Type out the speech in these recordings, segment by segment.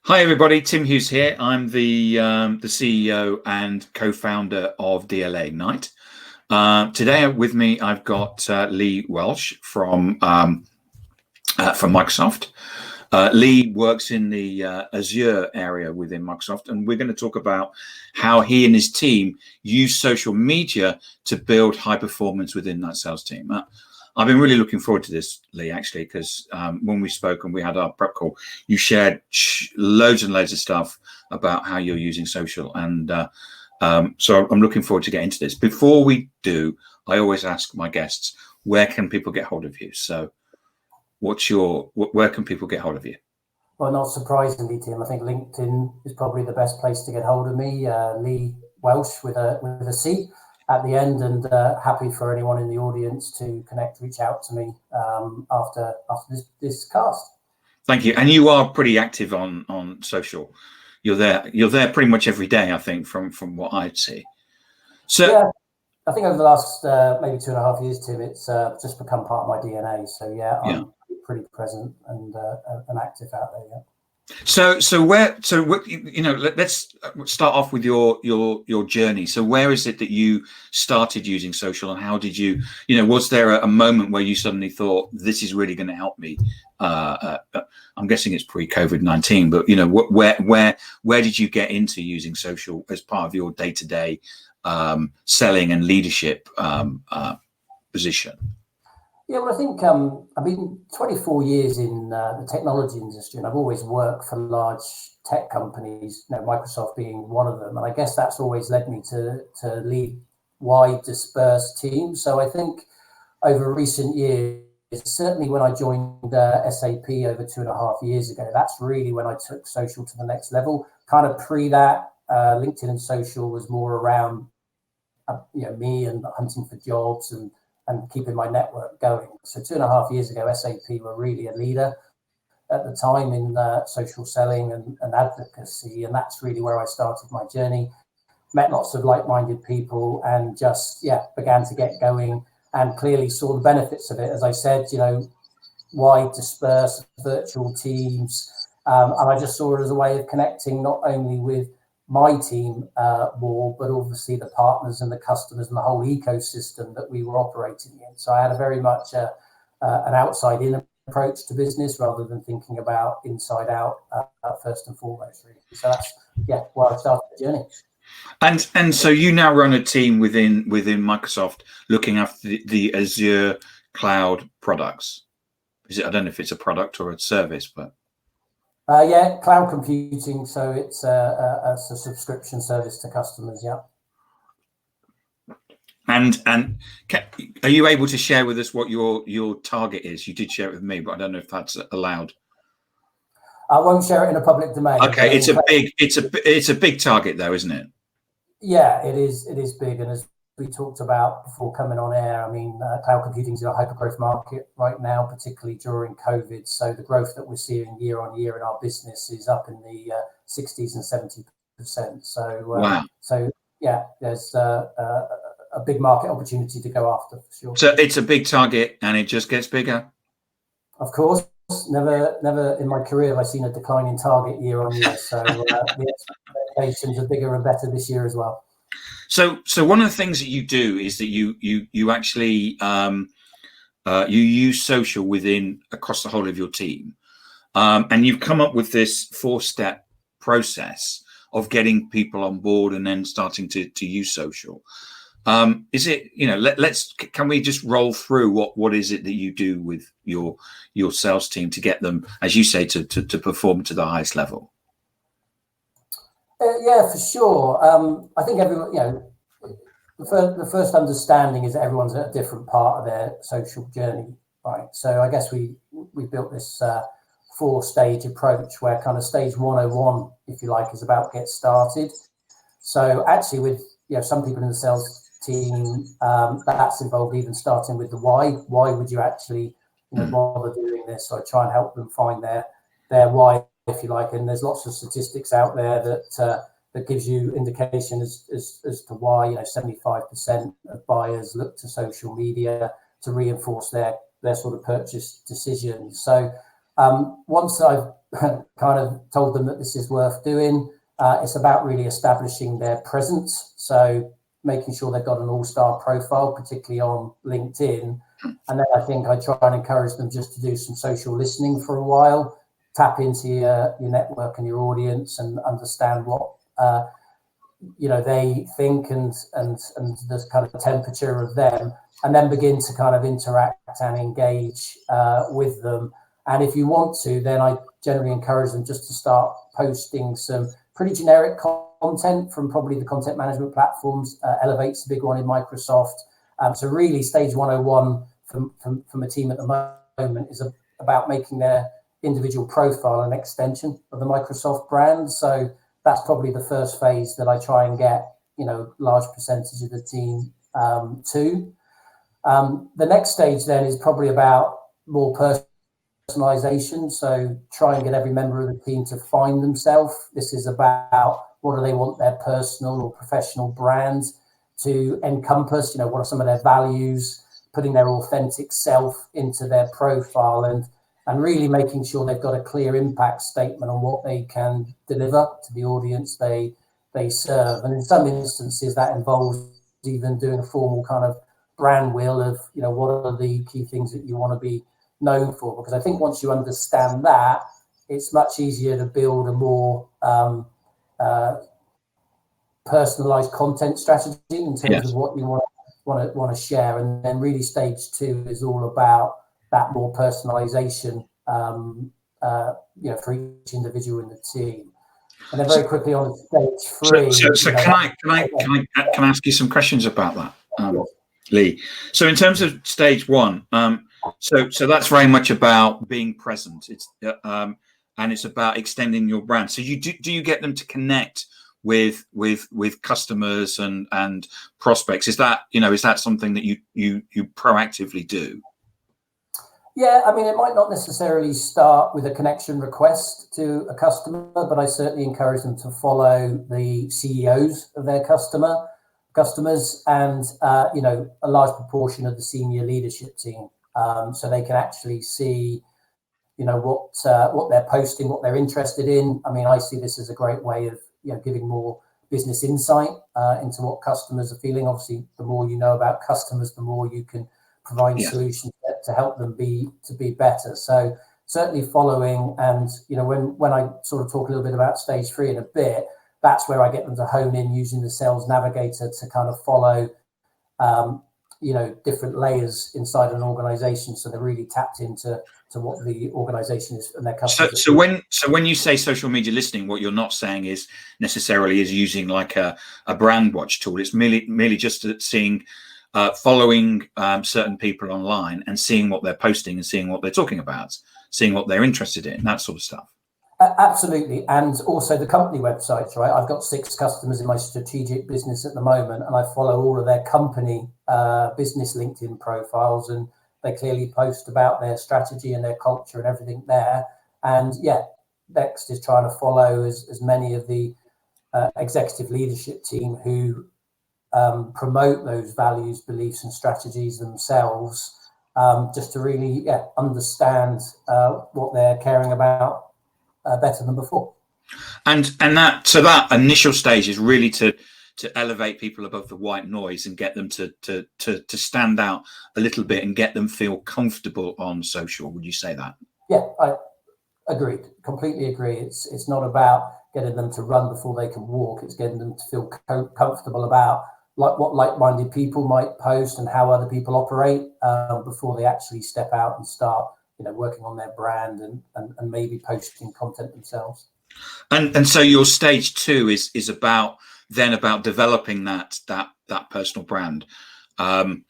Hi everybody, Tim Hughes here. I'm the CEO and co-founder of DLA Ignite. Today with me, I've got Lee Welsh from Microsoft. Lee works in the Azure area within Microsoft, and we're going to talk about how he and his team use social media to build high performance within that sales team. I've been really looking forward to this, Lee, actually, because when we spoke and we had our prep call, you shared loads and loads of stuff about how you're using social. And so I'm looking forward to getting into this. Before we do, I always ask my guests, where can people get hold of you? So where can people get hold of you? Well, not surprisingly, Tim, I think LinkedIn is probably the best place to get hold of me. Lee Welsh with a C at the end, and happy for anyone in the audience to reach out to me after this cast. Thank you. And you are pretty active on social. You're there pretty much every day, I think, from what I'd see. So yeah, I think over the last maybe 2.5 years, Tim, it's just become part of my DNA. So I'm pretty present and active out there. Yeah. So let's start off with your journey. So where is it that you started using social, and how did you, was there a moment where you suddenly thought this is really going to help me? I'm guessing it's pre-COVID-19, but where did you get into using social as part of your day-to-day selling and leadership position? Yeah, well, I think I've been 24 years in the technology industry, and I've always worked for large tech companies, Microsoft being one of them. And I guess that's always led me to lead wide dispersed teams. So I think over recent years, certainly when I joined SAP over 2.5 years ago, that's really when I took social to the next level. Kind of pre that, LinkedIn and social was more around me and hunting for jobs and keeping my network going. So 2.5 years ago, SAP were really a leader at the time in social selling and advocacy. And that's really where I started my journey. Met lots of like-minded people and just, began to get going and clearly saw the benefits of it. As I said, wide dispersed virtual teams. And I just saw it as a way of connecting not only with my team more, but obviously the partners and the customers and the whole ecosystem that we were operating in. So I had a very much an outside-in approach to business rather than thinking about inside out first and foremost, really. So that's where I started the journey. And so you now run a team within Microsoft looking after the Azure cloud products. I don't know if it's a product or a service, but cloud computing. So it's a subscription service to customers. Yeah. And are you able to share with us what your target is? You did share it with me, but I don't know if that's allowed. I won't share it in a public domain. Okay, it's a big target though, isn't it? Yeah, it is. It is big, and as we talked about before coming on air, I mean, cloud computing is a hyper-growth market right now, particularly during COVID. So the growth that we're seeing year on year in our business is up in the 60s and 70%. So, wow. There's a big market opportunity to go after for sure. So it's a big target, and it just gets bigger. Of course, never in my career have I seen a decline in target year on year. So the expectations are bigger and better this year as well. So one of the things that you do is that you actually you use social across the whole of your team, and you've come up with this 4-step process of getting people on board and then starting to use social. Is it, can we just roll through what is it that you do with your sales team to get them, as you say, to perform to the highest level? Yeah, for sure. I think everyone, the first understanding is that everyone's at a different part of their social journey, right? So I guess we built this 4-stage approach where kind of stage 101, if you like, is about get started. So actually with some people in the sales team, that's involved even starting with the why. Why would you actually bother doing this? So I try and help them find their why, if you like. And there's lots of statistics out there that gives you indication as to why 75% of buyers look to social media to reinforce their sort of purchase decisions. So Once I've kind of told them that this is worth doing, it's about really establishing their presence. So making sure they've got an all-star profile, particularly on LinkedIn. And then I think I try and encourage them just to do some social listening for a while, tap into your network and your audience and understand what they think and the kind of temperature of them, and then begin to kind of interact and engage with them. And if you want to, then I generally encourage them just to start posting some pretty generic content from probably the content management platforms. Elevate's a big one in Microsoft. So really stage 101 from a team at the moment is about making their individual profile an extension of the Microsoft brand. So that's probably the first phase that I try and get, large percentage of the team to. The next stage then is probably about more personalization. So try and get every member of the team to find themselves. This is about what do they want their personal or professional brands to encompass, what are some of their values, putting their authentic self into their profile and really making sure they've got a clear impact statement on what they can deliver to the audience they serve. And in some instances that involves even doing a formal kind of brand wheel of, what are the key things that you want to be known for? Because I think once you understand that, it's much easier to build a more personalized content strategy in terms of what you want to share. And then really stage 2 is all about that more personalization, for each individual in the team. And then very quickly on stage 3. So can I ask you some questions about that, Lee? So in terms of stage 1, so that's very much about being present. It's and it's about extending your brand. So do you get them to connect with customers and prospects? Is that something that you proactively do? Yeah, I mean, it might not necessarily start with a connection request to a customer, but I certainly encourage them to follow the CEOs of their customers and, a large proportion of the senior leadership team. So they can actually see, what they're posting, what they're interested in. I mean, I see this as a great way of, giving more business insight into what customers are feeling. Obviously, the more you know about customers, the more you can provide solutions to help them be better. So certainly following, and when I sort of talk a little bit about stage 3 in a bit, that's where I get them to hone in using the Sales Navigator to kind of follow different layers inside an organization, so they're really tapped into what the organization is and their customers. So when you say social media listening, what you're not saying is necessarily is using like a brand watch tool. It's merely just seeing following certain people online and seeing what they're posting and seeing what they're talking about, seeing what they're interested in, that sort of stuff. Absolutely. And also the company websites, right? I've got 6 customers in my strategic business at the moment, and I follow all of their company business LinkedIn profiles, and they clearly post about their strategy and their culture and everything there. And next is trying to follow as many of the executive leadership team who promote those values, beliefs and strategies themselves, just to really understand what they're caring about better than before. And that initial stage is really to elevate people above the white noise and get them to stand out a little bit and get them feel comfortable on social. Would you say that? Yeah, I agreed. Completely agree. It's not about getting them to run before they can walk. It's getting them to feel comfortable about what like-minded people might post and how other people operate before they actually step out and start working on their brand and maybe posting content themselves. And so your stage 2 is about developing that personal brand. I'm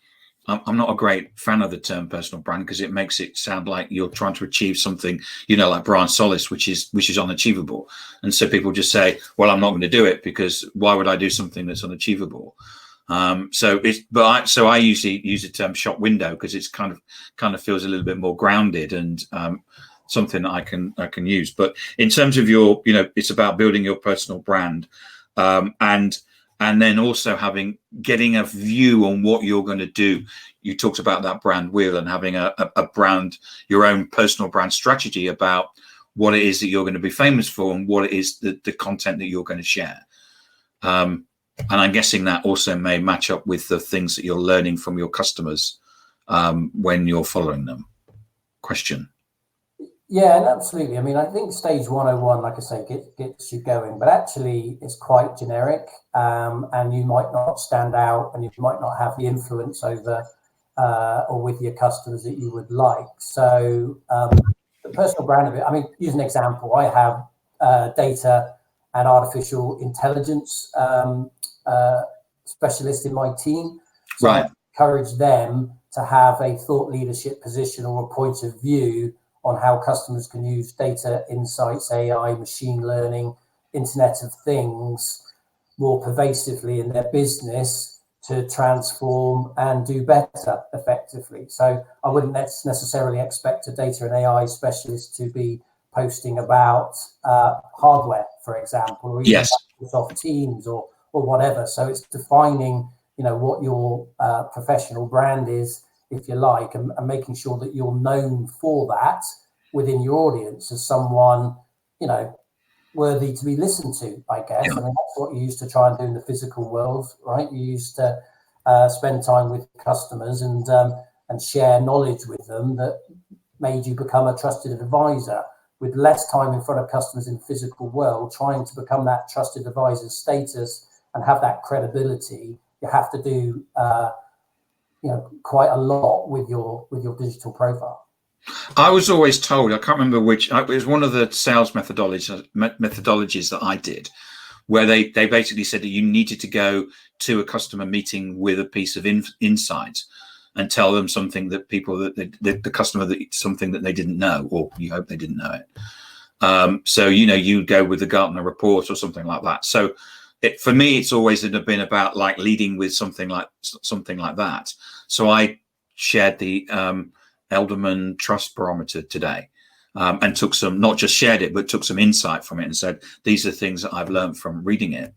not a great fan of the term personal brand because it makes it sound like you're trying to achieve something, like Brian Solis, which is unachievable. And so people just say, well, I'm not going to do it because why would I do something that's unachievable? So I usually use the term shop window because it's kind of feels a little bit more grounded and something that I can use. But in terms of your, it's about building your personal brand, and and then also getting a view on what you're going to do. You talked about that brand wheel and having a brand, your own personal brand strategy about what it is that you're going to be famous for and what it is the content that you're going to share. And I'm guessing that also may match up with the things that you're learning from your customers when you're following them. Question. Yeah, absolutely. I mean, I think stage 101, like I say, gets you going, but actually it's quite generic, and you might not stand out, and you might not have the influence over or with your customers that you would like. So the personal brand of it, I mean, use an example. I have data and artificial intelligence specialists in my team. So Right. I encourage them to have a thought leadership position or a point of view on how customers can use data, insights, AI, machine learning, Internet of Things more pervasively in their business to transform and do better effectively. So I wouldn't necessarily expect a data and AI specialist to be posting about hardware, for example, or even Microsoft Teams or whatever. So it's defining, what your professional brand is, if you like, and making sure that you're known for that within your audience as someone, worthy to be listened to, I guess. Yeah. I mean, that's what you used to try and do in the physical world, right? You used to spend time with customers and share knowledge with them that made you become a trusted advisor. With less time in front of customers in the physical world, trying to become that trusted advisor status and have that credibility, you have to do quite a lot with your digital profile. I was always told, I can't remember which, it was one of the sales methodologies that I did, where they basically said that you needed to go to a customer meeting with a piece of insight and tell them something that the customer, something that they didn't know, or you hope they didn't know it. So, you go with the Gartner report or something like that. So for me, it's always been about like leading with something like that. So I shared the Elderman Trust Barometer today, and took some, not just shared it, but took some insight from it and said, these are things that I've learned from reading it.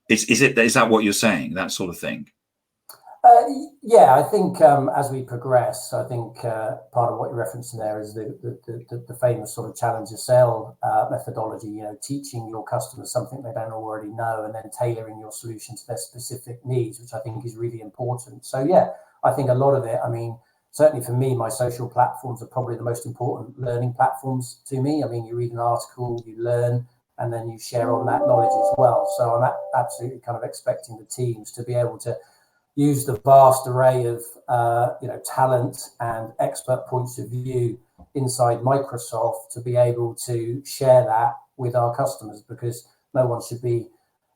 Is that what you're saying, that sort of thing? Yeah, I think as we progress, I think part of what you're referencing there is the famous sort of challenge your sale methodology, teaching your customers something they don't already know and then tailoring your solution to their specific needs, which I think is really important. So, yeah, I think a lot of it, I mean, certainly for me, my social platforms are probably the most important learning platforms to me. I mean, you read an article, you learn, and then you share on that knowledge as well. So I'm absolutely kind of expecting the teams to be able to use the vast array of talent and expert points of view inside Microsoft to be able to share that with our customers, because no one should be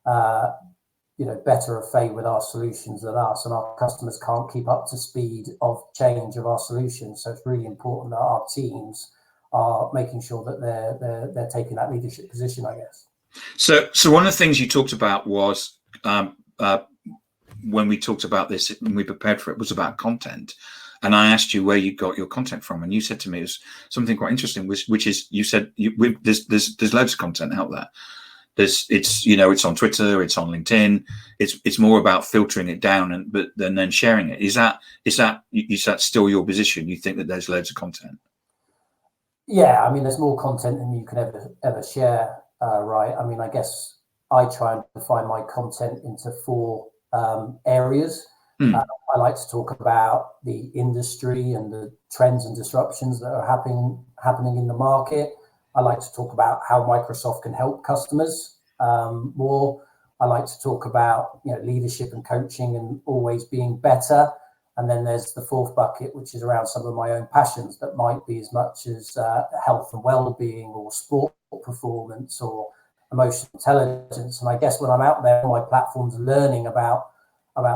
better or fate with our solutions than us, and our customers can't keep up to speed of change of our solutions. So it's really important that our teams are making sure that they're taking that leadership position, I guess. So one of the things you talked about was when we talked about this, when we prepared for it, was about content. And I asked you where you got your content from, and you said to me it was something quite interesting, which is you said there's loads of content out there. It's on Twitter, it's on LinkedIn. It's more about filtering it down and then sharing it. Is that still your position? You think that there's loads of content? Yeah, I mean, there's more content than you can ever share, right? I mean, I guess I try and define my content into 4 areas. I like to talk about the industry and the trends and disruptions that are happening in the market. I like to talk about how Microsoft can help customers more. I like to talk about leadership and coaching and always being better. And then there's the 4th bucket, which is around some of my own passions that might be as much as health and well-being or sport performance or emotional intelligence. And I guess when I'm out there on my platforms learning about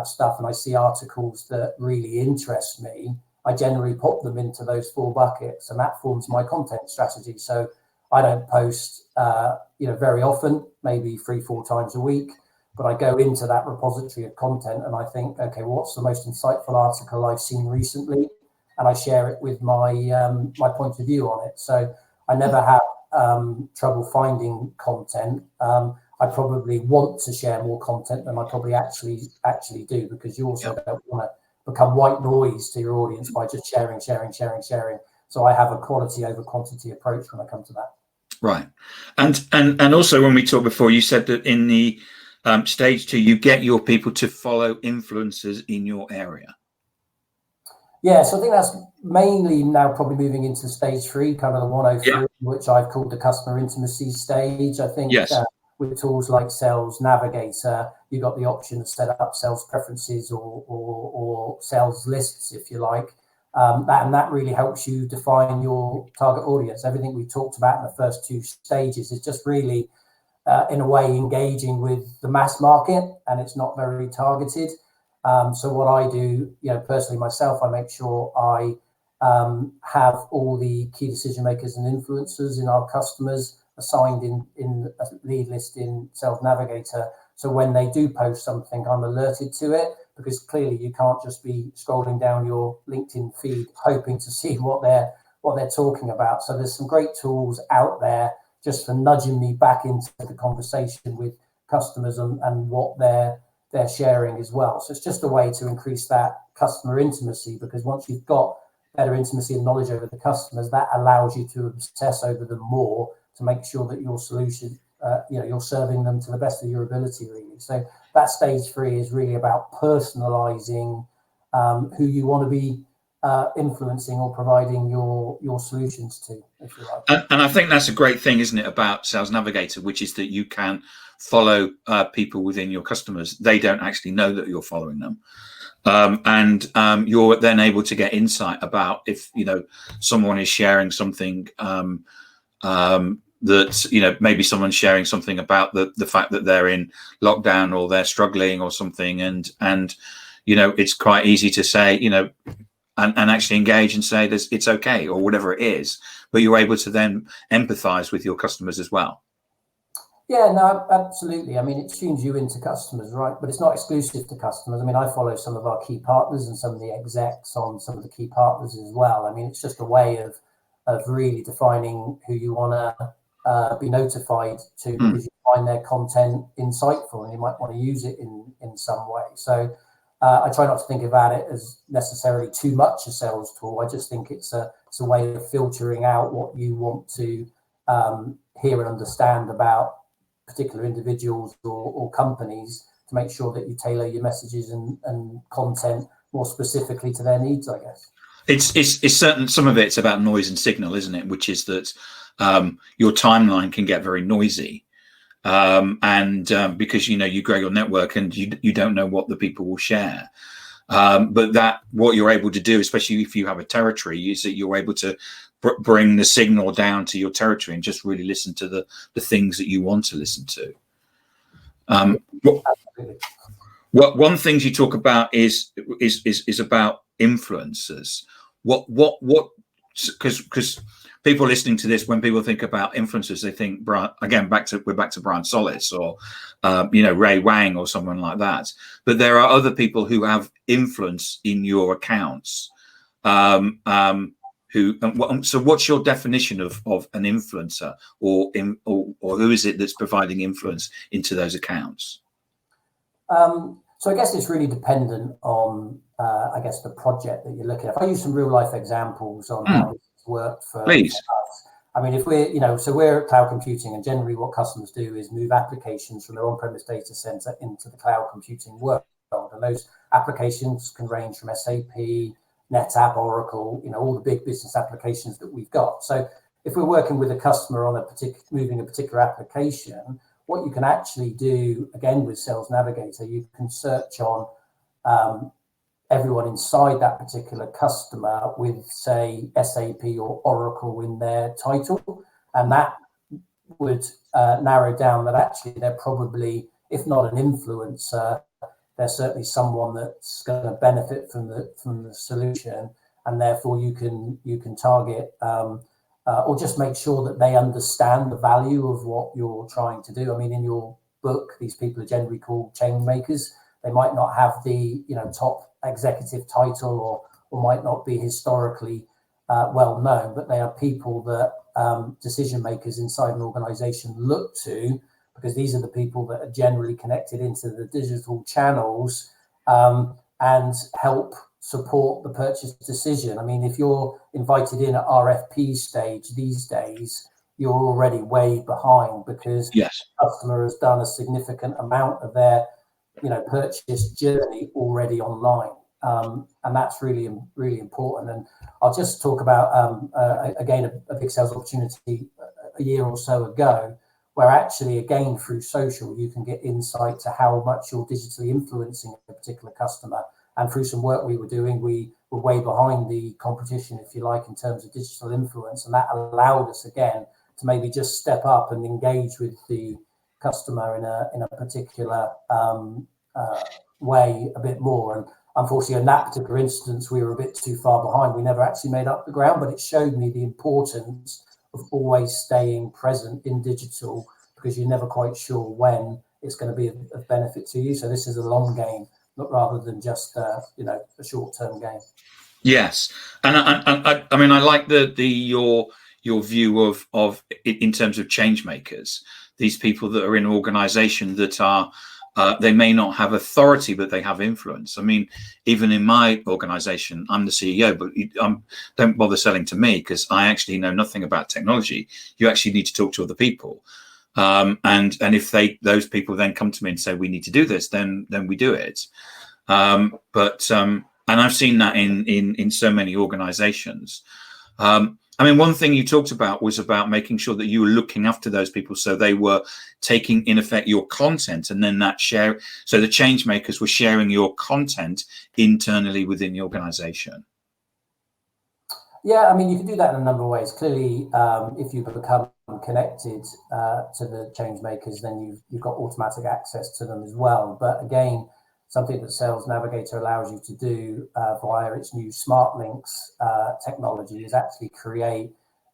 stuff and I see articles that really interest me, I generally put them into those 4 buckets, and that forms my content strategy. So I don't post, very often, maybe 3-4 times a week, but I go into that repository of content and I think, okay, what's the most insightful article I've seen recently? And I share it with my point of view on it. So I never have trouble finding content. I probably want to share more content than I probably actually do, because you also don't want to become white noise to your audience by just sharing. So I have a quality over quantity approach when I come to that. Right. And also, when we talked before, you said that in the stage 2, you get your people to follow influencers in your area. Yeah, so I think that's mainly now probably moving into stage 3, kind of the 103, which I've called the customer intimacy stage. I think with tools like Sales Navigator, you've got the option to set up sales preferences or sales lists, if you like. That really helps you define your target audience. Everything we talked about in the first 2 stages is just really, in a way, engaging with the mass market, and it's not very targeted. So what I do, personally myself, I make sure I have all the key decision makers and influencers in our customers assigned in a lead list in Sales Navigator. So when they do post something, I'm alerted to it, because clearly you can't just be scrolling down your LinkedIn feed hoping to see what they're talking about. So there's some great tools out there just for nudging me back into the conversation with customers and what they're sharing as well. So it's just a way to increase that customer intimacy, because once you've got better intimacy and knowledge over the customers, that allows you to obsess over them more to make sure that your solution, you're serving them to the best of your ability, really. So that stage 3 is really about personalizing who you want to be influencing or providing your solutions to, if you like. And I think that's a great thing, isn't it, about Sales Navigator, which is that you can follow people within your customers. They don't actually know that you're following them. And you're then able to get insight about if, someone is sharing something that, maybe someone's sharing something about the fact that they're in lockdown or they're struggling or something. And it's quite easy to say, and actually engage and say this, it's okay, or whatever it is, but you're able to then empathize with your customers as well. Yeah, no, absolutely. I mean, it tunes you into customers, right? But it's not exclusive to customers. I mean, I follow some of our key partners and some of the execs on some of the key partners as well. I mean, it's just a way of really defining who you want to be notified to, because you find their content insightful and you might want to use it in some way. So I try not to think about it as necessarily too much a sales tool. I just think it's a way of filtering out what you want to hear and understand about particular individuals or companies, to make sure that you tailor your messages and content more specifically to their needs, I guess. It's certain, some of it's about noise and signal, isn't it? Which is that your timeline can get very noisy. Because you grow your network and you don't know what the people will share, but that what you're able to do, especially if you have a territory, is that you're able to bring the signal down to your territory and just really listen to the things that you want to listen to. What one things you talk about is about influencers. Because people listening to this, when people think about influencers, they think we're back to Brian Solis or Ray Wang or someone like that. But there are other people who have influence in your accounts. So what's your definition of an influencer, or who is it that's providing influence into those accounts? So I guess it's really dependent on the project that you're looking at. If I use some real life examples on how this worked for us. I mean, if we're cloud computing, and generally what customers do is move applications from their on-premise data center into the cloud computing world. And those applications can range from SAP, NetApp, Oracle, all the big business applications that we've got. So if we're working with a customer on moving a particular application, what you can actually do, again, with Sales Navigator, you can search on everyone inside that particular customer with, say, SAP or Oracle in their title. And that would narrow down that actually they're probably, if not an influencer, they're certainly someone that's going to benefit from the solution, and therefore you can target or just make sure that they understand the value of what you're trying to do. I mean, in your book, these people are generally called Changemakers. They might not have the top executive title or might not be historically well known, but they are people that decision makers inside an organization look to because these are the people that are generally connected into the digital channels, and help support the purchase decision. I mean, if you're invited in at RFP stage these days, you're already way behind, because Yes. the customer has done a significant amount of their purchase journey already online. And that's really, really important. And I'll just talk about, again, a big sales opportunity a year or so ago, where actually, again, through social, you can get insight to how much you're digitally influencing a particular customer. And through some work we were doing, we were way behind the competition, if you like, in terms of digital influence. And that allowed us, again, to maybe just step up and engage with the customer in a particular way a bit more. And unfortunately, in that particular instance, we were a bit too far behind. We never actually made up the ground, but it showed me the importance of always staying present in digital, because you're never quite sure when it's going to be of benefit to you. So this is a long game, rather than just a short-term game. Yes, and I mean, I like your view of in terms of change makers, these people that are in an organization that are they may not have authority, but they have influence. I mean, even in my organization, I'm the CEO, but don't bother selling to me, because I actually know nothing about technology. You actually need to talk to other people. And if those people then come to me and say, we need to do this, then we do it. And I've seen that in so many organizations. I mean, one thing you talked about was about making sure that you were looking after those people, so they were taking, in effect, your content, and then so the change makers were sharing your content internally within the organization. Yeah, I mean, you can do that in a number of ways. Clearly, if you become connected to the change makers, then you've got automatic access to them as well. But again, something that Sales Navigator allows you to do via its new Smart Links technology is actually create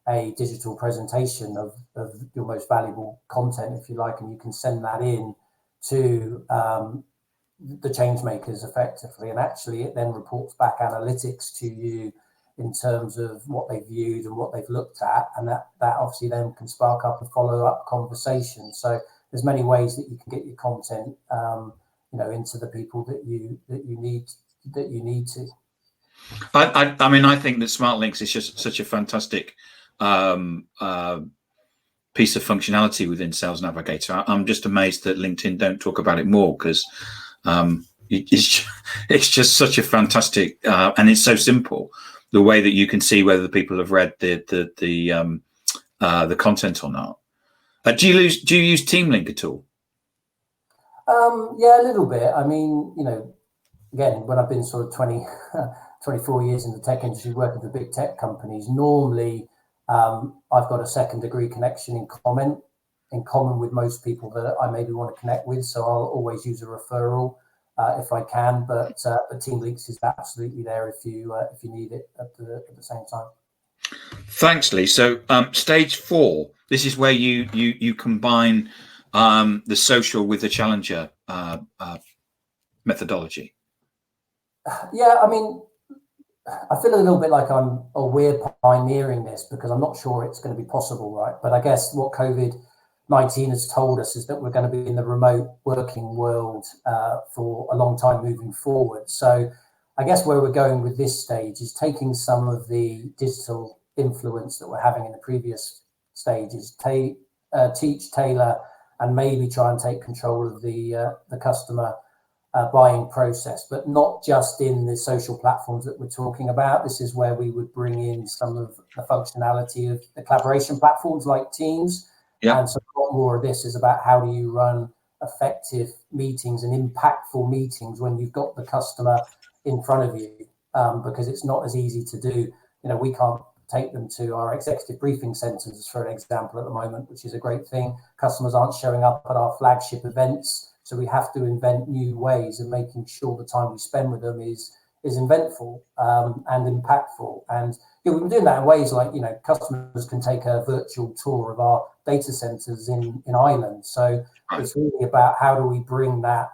a digital presentation of your most valuable content, if you like, and you can send that in to the change makers effectively. And actually, it then reports back analytics to you in terms of what they've viewed and what they've looked at, and that obviously then can spark up a follow-up conversation. So there's many ways that you can get your content into the people that you need to. I mean, I think that Smart Links is just such a fantastic piece of functionality within Sales Navigator. I'm just amazed that LinkedIn don't talk about it more, because it's just such a fantastic and it's so simple, the way that you can see whether the people have read the content or not. Do you use TeamLink at all? Yeah, a little bit. I mean, again, when I've been sort of 24 years in the tech industry, working for big tech companies, normally I've got a second degree connection in common with most people that I maybe want to connect with. So I'll always use a referral if I can, but TeamLinks is absolutely there if you need it at the same time. Thanks, Lee. So stage 4, this is where you combine the social with the challenger methodology. Yeah, I mean, I feel a little bit like we're pioneering this, because I'm not sure it's going to be possible, right? But I guess what COVID-19 has told us is that we're going to be in the remote working world for a long time moving forward. So I guess where we're going with this stage is taking some of the digital influence that we're having in the previous stages, teach, tailor, and maybe try and take control of the customer buying process, but not just in the social platforms that we're talking about. This is where we would bring in some of the functionality of the collaboration platforms like Teams. Yeah. And so a lot more of this is about how do you run effective meetings and impactful meetings when you've got the customer in front of you, because it's not as easy to do. We can't take them to our executive briefing centers, for an example, at the moment, which is a great thing. Customers aren't showing up at our flagship events, so we have to invent new ways of making sure the time we spend with them is eventful and impactful. And we've been doing that in ways like, customers can take a virtual tour of our data centers in Ireland. So it's really about how do we bring that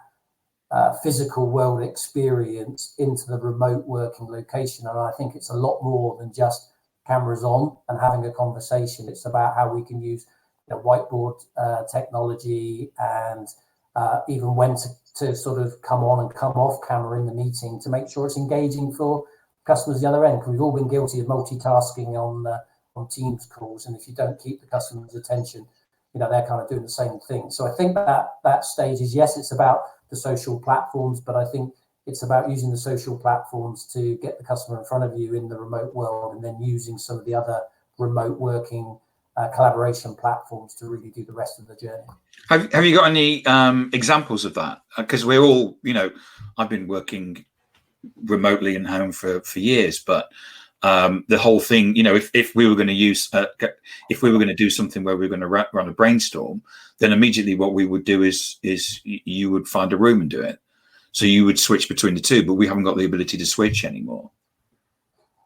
physical world experience into the remote working location. And I think it's a lot more than just cameras on and having a conversation. It's about how we can use whiteboard technology, and even when to sort of come on and come off camera in the meeting to make sure it's engaging for customers the other end. Because we've all been guilty of multitasking on Teams calls, and if you don't keep the customer's attention, they're kind of doing the same thing. So I think that stage is, yes, it's about the social platforms, but I think it's about using the social platforms to get the customer in front of you in the remote world, and then using some of the other remote working collaboration platforms to really do the rest of the journey. Have you got any examples of that? Because we're all, I've been working remotely and home for years, but the whole thing, if we were going to use, if we were going to do something where we were going to run a brainstorm, then immediately what we would do is you would find a room and do it. So you would switch between the two, but we haven't got the ability to switch anymore.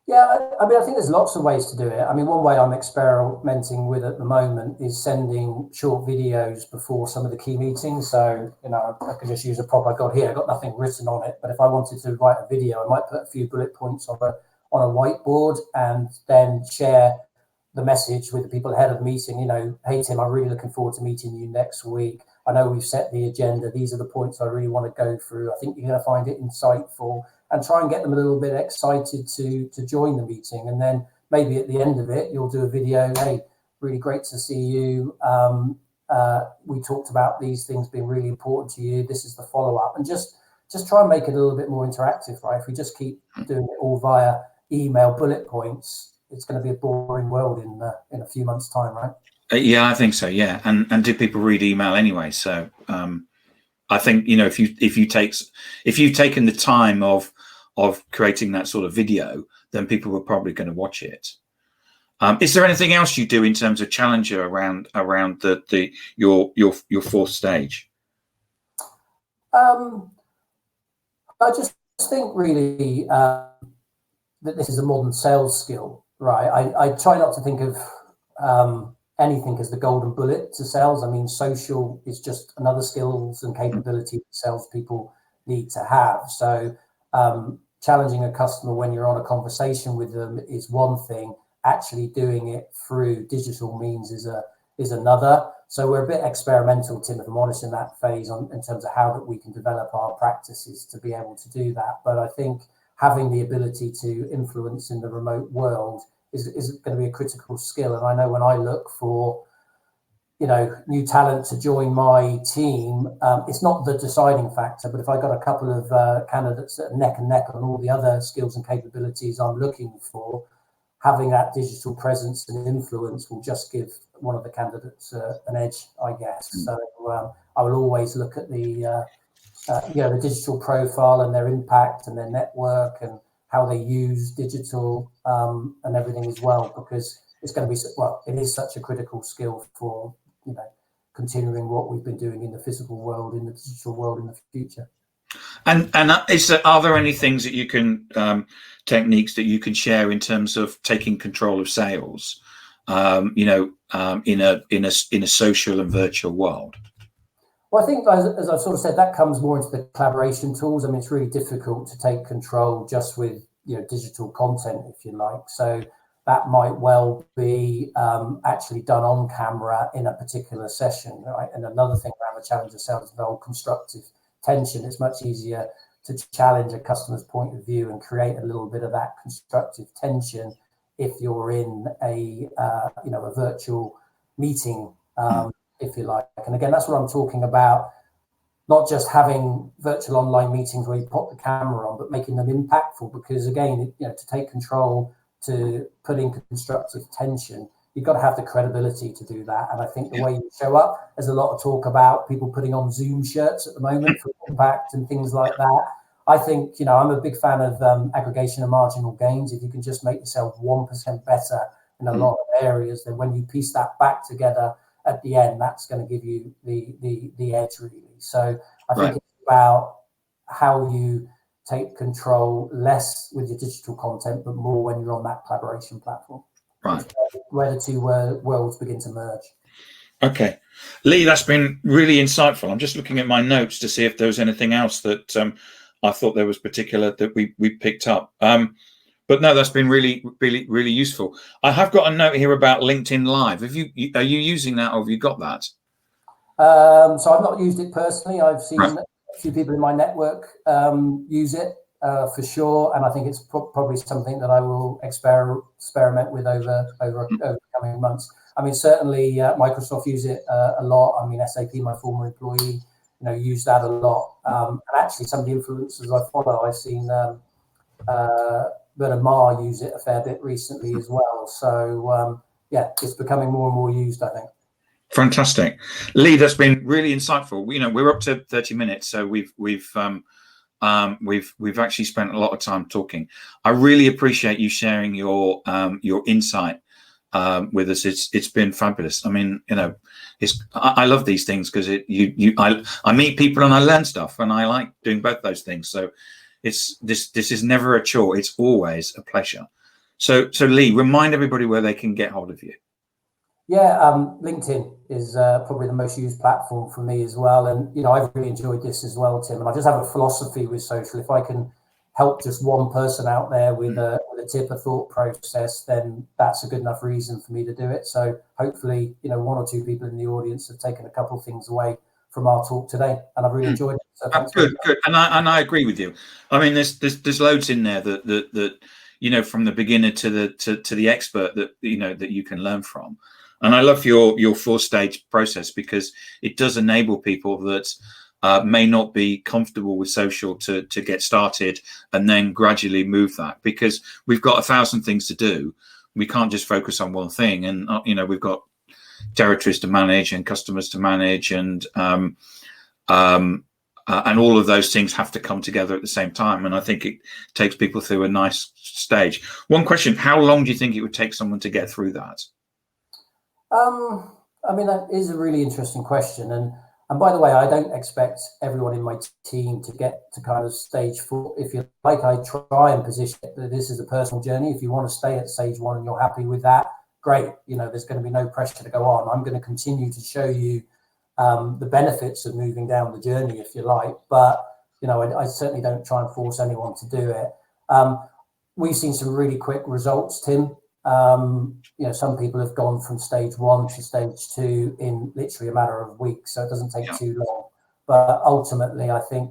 Yeah, I think there's lots of ways to do it. One way I'm experimenting with at the moment is sending short videos before some of the key meetings. So, I could just use a prop I got here. I've got nothing written on it, but if I wanted to write a video, I might put a few bullet points on a whiteboard and then share the message with the people ahead of the meeting. Hey, Tim, I'm really looking forward to meeting you next week. I know we've set the agenda. These are the points I really want to go through. I think you're going to find it insightful, and try and get them a little bit excited to join the meeting. And then maybe at the end of it, you'll do a video. Hey, really great to see you. We talked about these things being really important to you. This is the follow-up. And just try and make it a little bit more interactive, right? If we just keep doing it all via email bullet points, it's going to be a boring world in a few months' time, right? Yeah, I think so. Yeah, and do people read email anyway? So I think if you've taken the time of creating that sort of video, then people are probably going to watch it. Is there anything else you do in terms of Challenger around your fourth stage? I just think really that this is a modern sales skill, right? I try not to think of anything as the golden bullet to sales. Social is just another skills and capability that salespeople need to have. So challenging a customer when you're on a conversation with them is one thing. Actually doing it through digital means is another. So we're a bit experimental, Tim, if I'm honest, in that phase in terms of how that we can develop our practices to be able to do that. But I think having the ability to influence in the remote world is going to be a critical skill. And I know when I look for new talent to join my team, it's not the deciding factor, but if I got a couple of candidates that are neck and neck on all the other skills and capabilities I'm looking for, having that digital presence and influence will just give one of the candidates an edge, I guess. So I will always look at the digital profile and their impact and their network and how they use digital and everything as well, because it's going to be, it is such a critical skill for continuing what we've been doing in the physical world, in the digital world in the future. And are there any things that you can techniques that you can share in terms of taking control of sales, in a social and virtual world? Well, I think as I've sort of said, that comes more into the collaboration tools. It's really difficult to take control just with digital content, if you like. So that might well be actually done on camera in a particular session, right? And another thing around the Challenger sales involves constructive tension. It's much easier to challenge a customer's point of view and create a little bit of that constructive tension if you're in a virtual meeting, if you like. And again, that's what I'm talking about. Not just having virtual online meetings where you pop the camera on, but making them impactful. Because again, to take control, to put in constructive tension, you've got to have the credibility to do that. And I think the way you show up, there's a lot of talk about people putting on Zoom shirts at the moment for impact and things like that. I think, I'm a big fan of aggregation and marginal gains. If you can just make yourself 1% better in a lot of areas, then when you piece that back together at the end, that's going to give you the edge, really. So I think it's about how you take control less with your digital content, but more when you're on that collaboration platform. Right. Where the two worlds begin to merge. Okay. Lee, that's been really insightful. I'm just looking at my notes to see if there was anything else that I thought there was particular that we picked up. But no, that's been really useful. I have got a note here about LinkedIn Live. Are you using that, or have you got that? So I've not used it personally. I've seen Right. a few people in my network use it for sure, and I think it's probably something that I will experiment with over the coming months. I mean, certainly Microsoft use it a lot. I mean, SAP, my former employee, use that a lot. And actually, some of the influencers I follow, I've seen Bernard Marr use it a fair bit recently as well. So yeah, it's becoming more and more used, I think. Fantastic, Lee. That's been really insightful. We're up to 30 minutes, so we've actually spent a lot of time talking. I really appreciate you sharing your insight with us. It's been fabulous. I mean, I love these things because I meet people and I learn stuff, and I like doing both those things. So this is never a chore. It's always a pleasure. So Lee, remind everybody where they can get hold of you. Yeah, LinkedIn is probably the most used platform for me as well. And, I've really enjoyed this as well, Tim. And I just have a philosophy with social. If I can help just one person out there with a tip, a thought process, then that's a good enough reason for me to do it. So hopefully, one or two people in the audience have taken a couple of things away from our talk today. And I've really enjoyed it. So thanks. Good. And I agree with you. I mean, there's loads in there that from the beginner to the expert that you can learn from. And I love your 4-stage process, because it does enable people that may not be comfortable with social to get started, and then gradually move that, because we've got 1,000 things to do. We can't just focus on one thing. And, we've got territories to manage and customers to manage, and all of those things have to come together at the same time. And I think it takes people through a nice stage. One question: how long do you think it would take someone to get through that? I mean, that is a really interesting question. And by the way, I don't expect everyone in my team to get to kind of stage 4. If you like, I try and position it that this is a personal journey. If you want to stay at stage 1 and you're happy with that, great. There's going to be no pressure to go on. I'm going to continue to show you the benefits of moving down the journey, if you like. But, I certainly don't try and force anyone to do it. We've seen some really quick results, Tim. Some people have gone from stage 1 to stage 2 in literally a matter of weeks, so it doesn't take too long. But ultimately, I think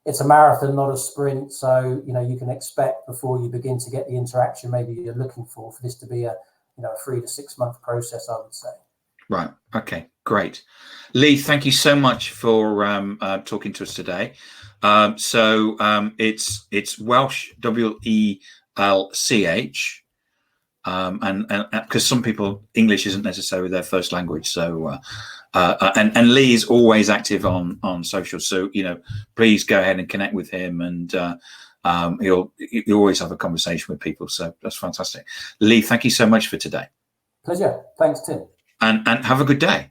it's a marathon, not a sprint. So you can expect, before you begin to get the interaction maybe you're looking for this to be a 3 to 6 month process, I would say. Right. Okay. Great, Lee. Thank you so much for talking to us today. It's Welsh, WELCH. And because some people, English isn't necessarily their first language, so and Lee is always active on social, so please go ahead and connect with him, and he'll always have a conversation with people. So that's fantastic. Lee, thank you so much for today. Pleasure. Thanks, Tim. And have a good day.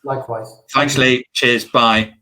Likewise. Thanks, Lee. Cheers. Bye.